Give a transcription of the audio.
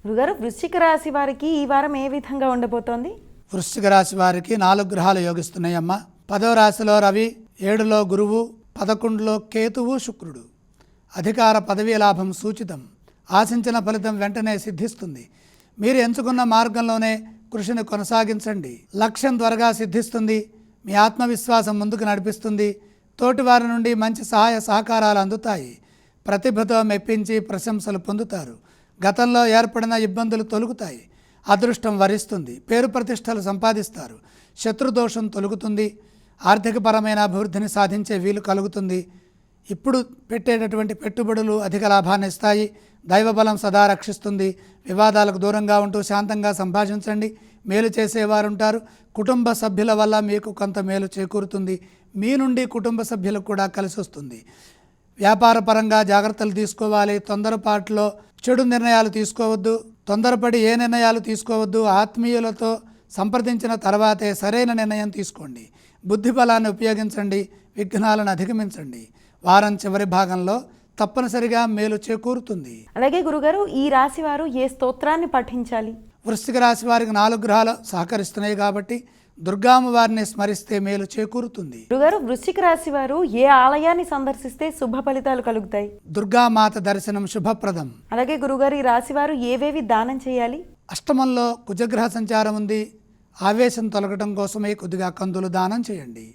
గురుగారు, వృశ్చిక రాశి వారికి ఈ వారం ఏ విధంగా ఉండబోతోంది? వృశ్చిక రాశి వారికి 4 గ్రహాలు యోగిస్తున్నాయమ్మ. 10వ రాశిలో రవి, 7లో గురువు, 11లో కేతువు, శుక్రుడు. అధికార పదవీ లాభం సూచితం. ఆశించిన ఫలితం వెంటనే సిద్ధిస్తుంది. మీరు ఎంచుకున్న మార్గంలోనే కృషిని కొనసాగించండి. లక్ష్యం త్వరగా సిద్ధిస్తుంది. మీ ఆత్మవిశ్వాసం ముందుకు నడిపిస్తుంది. తోటివారి నుండి మంచి సహాయ సహకారాలు అందుతాయి. ప్రతిభతో మెప్పించి ప్రశంసలు పొందుతారు. గతంలో ఏర్పడిన ఇబ్బందులు తొలగుతాయి. అదృష్టం వరిస్తుంది. పేరు ప్రతిష్టలు సంపాదిస్తారు. శత్రుదోషం తొలగుతుంది. ఆర్థికపరమైన అభివృద్ధిని సాధించే వీలు కలుగుతుంది. ఇప్పుడు పెట్టేటటువంటి పెట్టుబడులు అధిక లాభాన్ని ఇస్తాయి. దైవబలం సదా రక్షిస్తుంది. వివాదాలకు దూరంగా ఉంటూ శాంతంగా సంభాషించండి. మేలు చేసేవారు ఉంటారు. కుటుంబ సభ్యుల వల్ల మీకు కొంత మేలు చేకూరుతుంది. మీ నుండి కుటుంబ సభ్యులకు కూడా కలిసి వస్తుంది. వ్యాపారపరంగా జాగ్రత్తలు తీసుకోవాలి. తొందరపాటులో చెడు నిర్ణయాలు తీసుకోవద్దు. తొందరపడి ఏ నిర్ణయాలు తీసుకోవద్దు. ఆత్మీయులతో సంప్రదించిన తర్వాతే సరైన నిర్ణయం తీసుకోండి. బుద్ధి బలాన్ని ఉపయోగించండి. విఘ్నాలను అధిగమించండి. వారం చివరి భాగంలో తప్పనిసరిగా మేలు చేకూరుతుంది. అలాగే గురుగారు, ఈ రాశి వారు ఏ స్తోత్రాన్ని పఠించాలి? వృశ్చిక రాశి వారికి 4 గ్రహాలు సహకరిస్తున్నాయి కాబట్టి దుర్గామ్మ వారిని స్మరిస్తే మేలు చేకూరుతుంది. గురుగారు, వృశ్చిక రాశి వారు ఏ ఆలయాన్ని సందర్శిస్తే శుభ ఫలితాలు కలుగుతాయి? దుర్గామాత దర్శనం శుభప్రదం. అలాగే గురుగారు, ఈ రాశి వారు ఏవేవి దానం చేయాలి? అష్టమంలో కుజగ్రహ సంచారం ఉంది. ఆవేశం తొలగడం కోసమే కొద్దిగా కందులు దానం చేయండి.